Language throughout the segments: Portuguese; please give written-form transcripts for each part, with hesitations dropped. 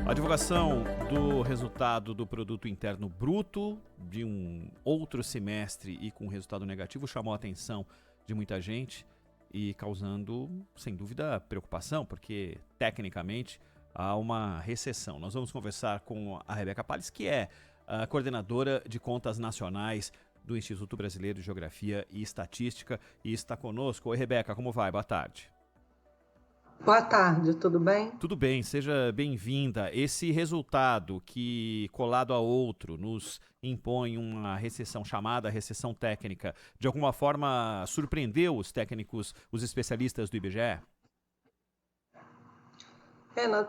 A divulgação do resultado do Produto Interno Bruto de um outro semestre e com resultado negativo chamou a atenção de muita gente e causando, sem dúvida, preocupação, porque, tecnicamente, há uma recessão. Nós vamos conversar com a Rebeca Palles, que é a coordenadora de contas nacionais do Instituto Brasileiro de Geografia e Estatística, e está conosco. Oi, Rebeca, como vai? Boa tarde. Boa tarde, tudo bem? Tudo bem, seja bem-vinda. Esse resultado que, colado a outro, nos impõe uma recessão chamada recessão técnica, de alguma forma surpreendeu os técnicos, os especialistas do IBGE?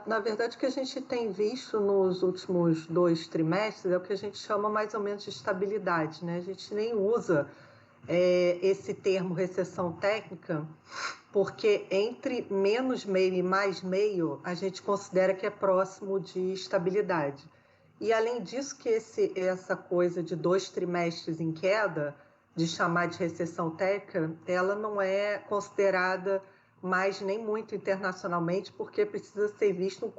Na verdade, o que a gente tem visto nos últimos 2 trimestres é o que a gente chama mais ou menos de estabilidade, né? A gente nem usa esse termo recessão técnica, porque entre menos meio e mais meio, a gente considera que é próximo de estabilidade. E além disso, que essa coisa de 2 trimestres em queda, de chamar de recessão técnica, ela não é considerada mais nem muito internacionalmente, porque precisa ser visto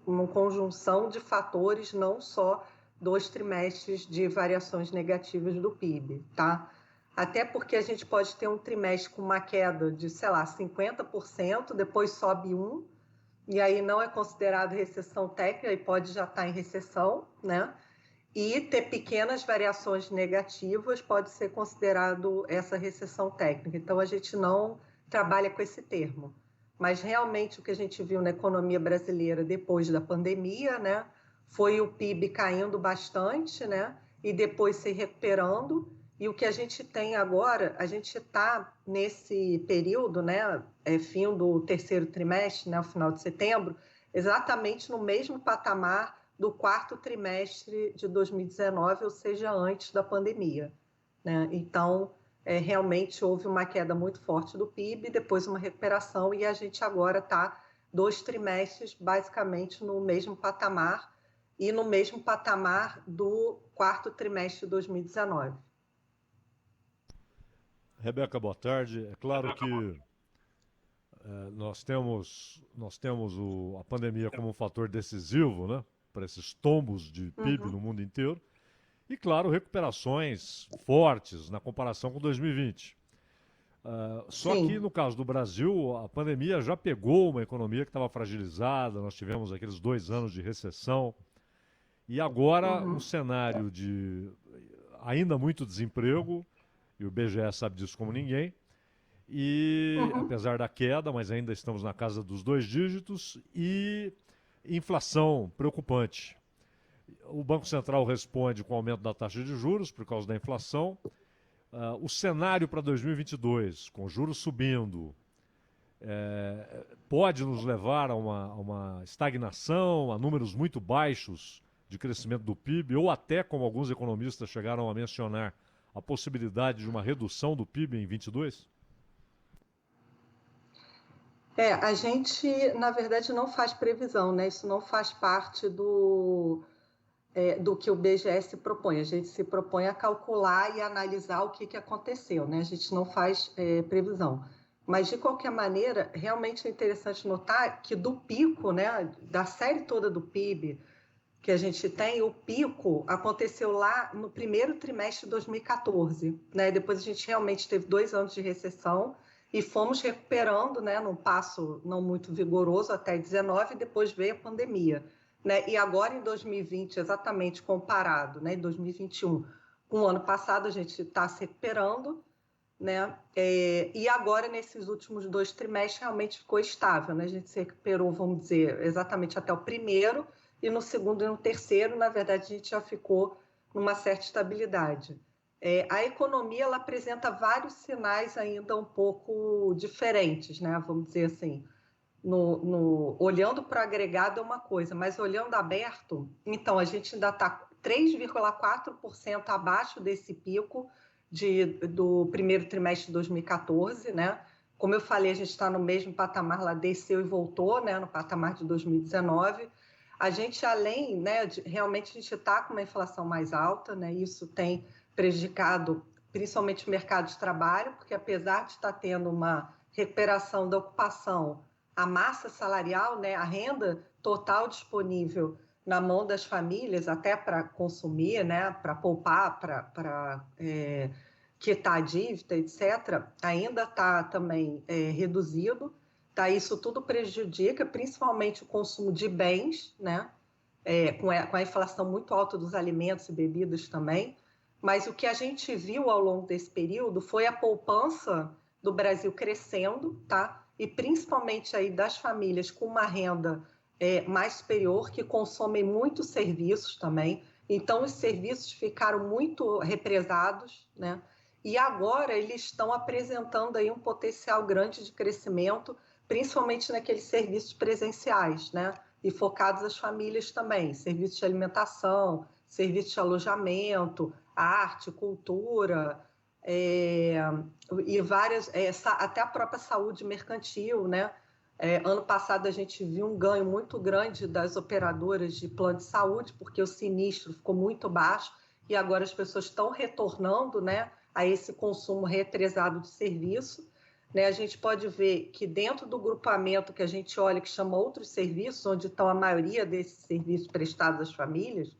uma conjunção de fatores, não só 2 trimestres de variações negativas do PIB, tá? Até porque a gente pode ter um trimestre com uma queda de, 50%, depois sobe 1%, e aí não é considerado recessão técnica, e pode já estar em recessão, né? E ter pequenas variações negativas pode ser considerado essa recessão técnica. Então, a gente não trabalha com esse termo. Mas, realmente, o que a gente viu na economia brasileira depois da pandemia, né, foi o PIB caindo bastante, né, e depois se recuperando. E o que a gente tem agora, a gente está nesse período, né, fim do terceiro trimestre, né, o final de setembro, exatamente no mesmo patamar do quarto trimestre de 2019, ou seja, antes da pandemia, né? Então, realmente houve uma queda muito forte do PIB, depois uma recuperação, e a gente agora está 2 trimestres basicamente no mesmo patamar, e no mesmo patamar do quarto trimestre de 2019. Rebeca, boa tarde. É claro que nós temos a pandemia como um fator decisivo, né, para esses tombos de PIB no mundo inteiro. E, claro, recuperações fortes na comparação com 2020. Só que, Sim. no caso do Brasil, a pandemia já pegou uma economia que estava fragilizada, nós tivemos aqueles 2 anos de recessão. E agora um cenário de ainda muito desemprego, e o IBGE sabe disso como ninguém, e apesar da queda, mas ainda estamos na casa dos 2 dígitos, e inflação preocupante. O Banco Central responde com o aumento da taxa de juros por causa da inflação. O cenário para 2022, com juros subindo, pode nos levar a uma estagnação, a números muito baixos de crescimento do PIB, ou até, como alguns economistas chegaram a mencionar, a possibilidade de uma redução do PIB em 2022? A gente, na verdade, não faz previsão, né? Isso não faz parte do que o BGE se propõe. A gente se propõe a calcular e analisar o que aconteceu, né? A gente não faz previsão. Mas, de qualquer maneira, realmente é interessante notar que do pico, né, da série toda do PIB que a gente tem, o pico aconteceu lá no primeiro trimestre de 2014, né? Depois a gente realmente teve 2 anos de recessão e fomos recuperando, né, num passo não muito vigoroso até 19, e depois veio a pandemia, né? E agora em 2020, exatamente comparado, né, em 2021, com o ano passado, a gente está se recuperando, né? E agora, nesses últimos 2 trimestres, realmente ficou estável, né? A gente se recuperou, vamos dizer, exatamente até o primeiro, e no segundo e no terceiro, na verdade, a gente já ficou numa certa estabilidade. A economia, ela apresenta vários sinais ainda um pouco diferentes, né? Vamos dizer assim, olhando para o agregado é uma coisa, mas olhando aberto, então a gente ainda está 3,4% abaixo desse pico do primeiro trimestre de 2014, né? Como eu falei, a gente está no mesmo patamar, lá desceu e voltou, né, no patamar de 2019. A gente, além, né, realmente a gente está com uma inflação mais alta, né? Isso tem prejudicado principalmente o mercado de trabalho, porque apesar de estar tendo uma recuperação da ocupação, a massa salarial, né, a renda total disponível na mão das famílias, até para consumir, né, para poupar, para quitar a dívida, etc., ainda está também reduzido. Tá? Isso tudo prejudica principalmente o consumo de bens, né, com a inflação muito alta dos alimentos e bebidas também. Mas o que a gente viu ao longo desse período foi a poupança do Brasil crescendo, tá? E principalmente aí das famílias com uma renda mais superior, que consomem muitos serviços também. Então, os serviços ficaram muito represados, né? E agora eles estão apresentando aí um potencial grande de crescimento, principalmente naqueles serviços presenciais, né? E focados às famílias também, serviços de alimentação, serviços de alojamento, arte, cultura, e várias, até a própria saúde mercantil, né? Ano passado a gente viu um ganho muito grande das operadoras de plano de saúde, porque o sinistro ficou muito baixo e agora as pessoas estão retornando, né, a esse consumo represado de serviço. Né? A gente pode ver que dentro do grupamento que a gente olha, que chama outros serviços, onde estão a maioria desses serviços prestados às famílias,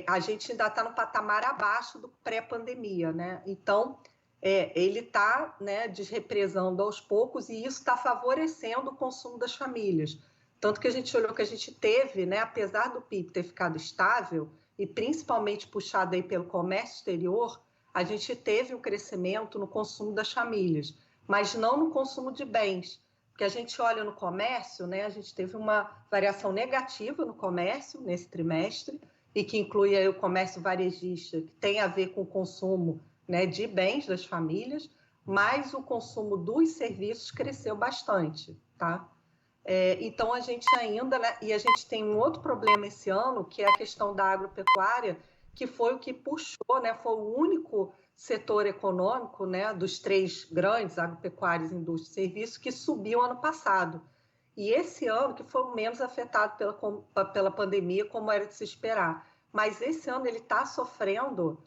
a gente ainda está no patamar abaixo do pré-pandemia, né? Então, ele está, né, desrepresando aos poucos e isso está favorecendo o consumo das famílias. Tanto que a gente olhou que a gente teve, né, apesar do PIB ter ficado estável e principalmente puxado aí pelo comércio exterior, a gente teve um crescimento no consumo das famílias, mas não no consumo de bens. Porque a gente olha no comércio, né, a gente teve uma variação negativa no comércio nesse trimestre, e que inclui aí o comércio varejista, que tem a ver com o consumo, né, de bens das famílias, mas o consumo dos serviços cresceu bastante, tá? Então, a gente ainda, né, e a gente tem um outro problema esse ano, que é a questão da agropecuária, que foi o que puxou, né, foi o único setor econômico, né, dos três grandes, agropecuários, indústria e serviços, que subiu ano passado. E esse ano que foi o menos afetado pela pandemia, como era de se esperar. Mas esse ano ele está sofrendo,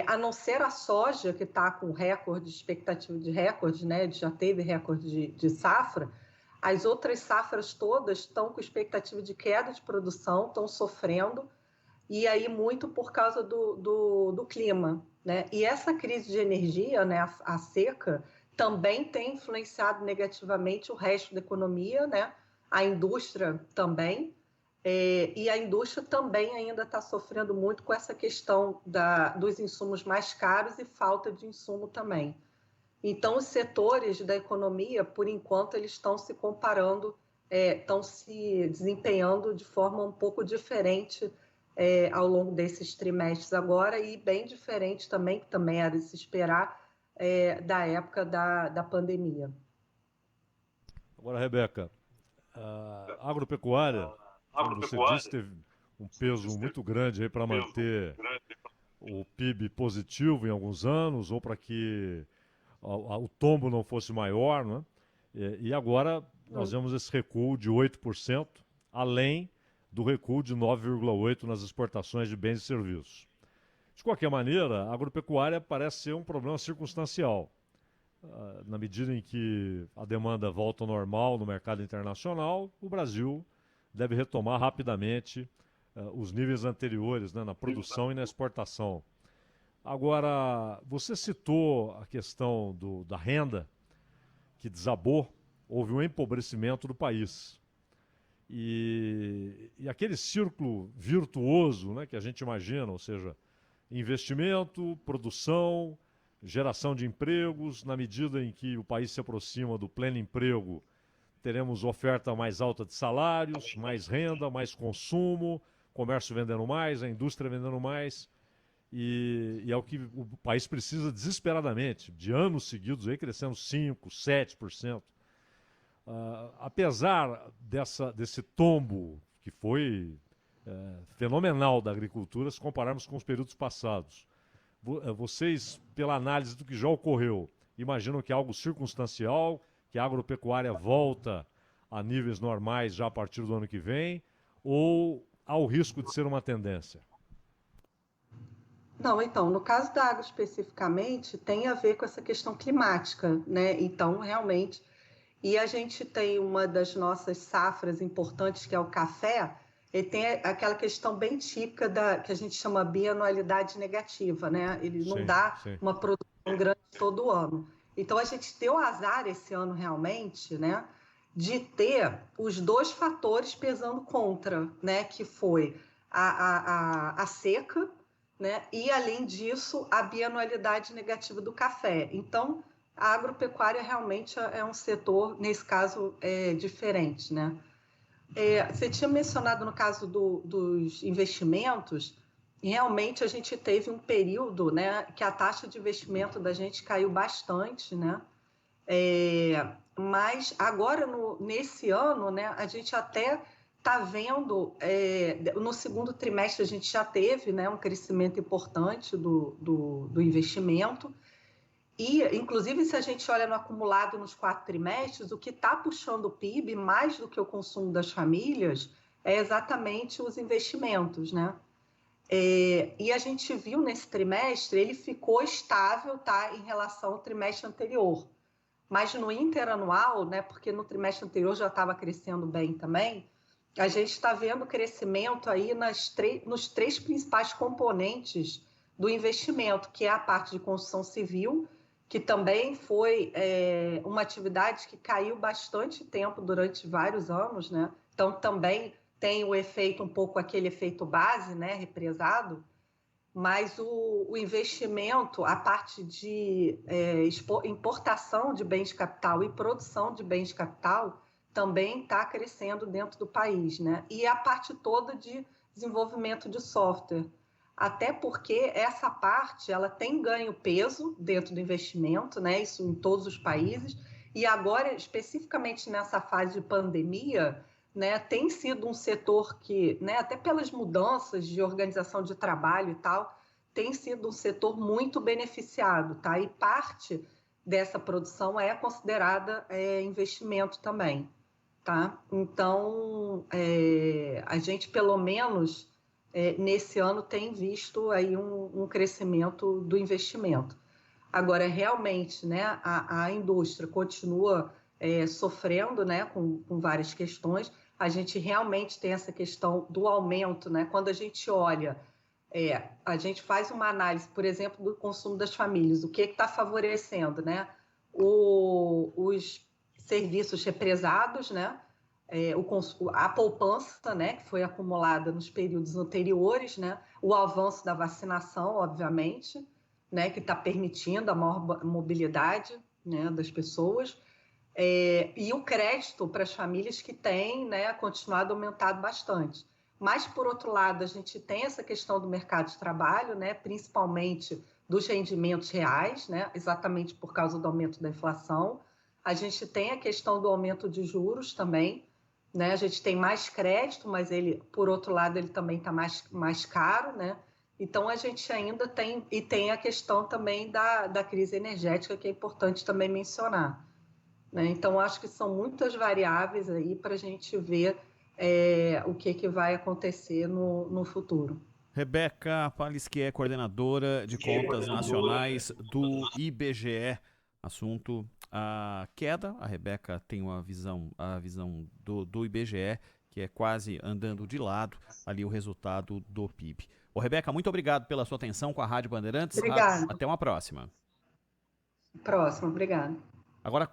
a não ser a soja, que está com recorde, expectativa de recorde, né? Já teve recorde de safra, as outras safras todas estão com expectativa de queda de produção, estão sofrendo, e aí muito por causa do clima. Né? E essa crise de energia, né, a seca, também tem influenciado negativamente o resto da economia, né? A indústria também, e a indústria também ainda está sofrendo muito com essa questão dos insumos mais caros e falta de insumo também. Então, os setores da economia, por enquanto, eles estão se comparando, estão se desempenhando de forma um pouco diferente ao longo desses trimestres agora e bem diferente também, que também era de se esperar, da época da pandemia. Agora, Rebeca, a agropecuária, como você disse, teve um peso muito grande aí para manter o PIB positivo em alguns anos, ou para que o tombo não fosse maior, né? E agora nós vemos esse recuo de 8%, além do recuo de 9,8% nas exportações de bens e serviços. De qualquer maneira, a agropecuária parece ser um problema circunstancial. Na medida em que a demanda volta ao normal no mercado internacional, o Brasil deve retomar rapidamente os níveis anteriores, né, na produção e na exportação. Agora, você citou a questão da renda, que desabou, houve um empobrecimento do país. E aquele círculo virtuoso, né, que a gente imagina, ou seja, investimento, produção, geração de empregos, na medida em que o país se aproxima do pleno emprego, teremos oferta mais alta de salários, mais renda, mais consumo, comércio vendendo mais, a indústria vendendo mais, e é o que o país precisa desesperadamente, de anos seguidos aí crescendo 5%, 7%. Apesar desse tombo que foi fenomenal da agricultura, se compararmos com os períodos passados, vocês, pela análise do que já ocorreu, imaginam que é algo circunstancial, que a agropecuária volta a níveis normais já a partir do ano que vem, ou há o risco de ser uma tendência? Não, então, no caso da água especificamente, tem a ver com essa questão climática, né? Então, realmente, E a gente tem uma das nossas safras importantes, que é o café, ele tem aquela questão bem típica que a gente chama bianualidade negativa, né? Ele não Sim, dá sim. uma produção grande todo ano. Então, a gente deu azar esse ano realmente, né? De ter os dois fatores pesando contra, né? Que foi a seca, né? E, além disso, a bianualidade negativa do café. Então, a agropecuária realmente é um setor, nesse caso, diferente, né? Você tinha mencionado no caso dos investimentos, realmente a gente teve um período, né, que a taxa de investimento da gente caiu bastante, né? Mas agora, nesse ano, né, a gente até está vendo, no segundo trimestre a gente já teve, né, um crescimento importante do investimento. E, inclusive, se a gente olha no acumulado nos 4 trimestres, o que está puxando o PIB mais do que o consumo das famílias é exatamente os investimentos, né? E a gente viu nesse trimestre, ele ficou estável, tá, em relação ao trimestre anterior. Mas no interanual, né, porque no trimestre anterior já estava crescendo bem também, a gente está vendo crescimento aí nos 3 principais componentes do investimento, que é a parte de construção civil, que também foi uma atividade que caiu bastante tempo durante vários anos, né? Então também tem o efeito, um pouco aquele efeito base, né, represado, mas o investimento, a parte de importação de bens de capital e produção de bens de capital também está crescendo dentro do país, né? E a parte toda de desenvolvimento de software, até porque essa parte ela tem ganho peso dentro do investimento, né? Isso em todos os países, e agora, especificamente nessa fase de pandemia, né, tem sido um setor que, né, até pelas mudanças de organização de trabalho e tal, tem sido um setor muito beneficiado, tá? E parte dessa produção é considerada investimento também, tá? Então, a gente, pelo menos, nesse ano tem visto aí um crescimento do investimento. Agora, realmente, né, a indústria continua sofrendo, né, com várias questões. A gente realmente tem essa questão do aumento, né? Quando a gente olha, a gente faz uma análise, por exemplo, do consumo das famílias, o que está favorecendo, né? Os serviços represados, né? A poupança, né, que foi acumulada nos períodos anteriores, né? O avanço da vacinação, obviamente, né, que está permitindo a maior mobilidade, né, das pessoas, e o crédito para as famílias que têm, né, continuado aumentado bastante. Mas, por outro lado, a gente tem essa questão do mercado de trabalho, né, principalmente dos rendimentos reais, né, exatamente por causa do aumento da inflação. A gente tem a questão do aumento de juros também, né, a gente tem mais crédito, mas ele, por outro lado, ele também está mais caro, né? Então, a gente ainda tem a questão também da crise energética, que é importante também mencionar, né? Então, acho que são muitas variáveis aí para a gente ver o que vai acontecer no futuro. Rebeca Palles, que é coordenadora de contas nacionais do IBGE. Assunto a queda. A Rebeca tem a visão do IBGE, que é quase andando de lado ali o resultado do PIB. Ô, Rebeca, muito obrigado pela sua atenção com a Rádio Bandeirantes. Obrigada. Até uma próxima. Próximo, obrigada. Agora,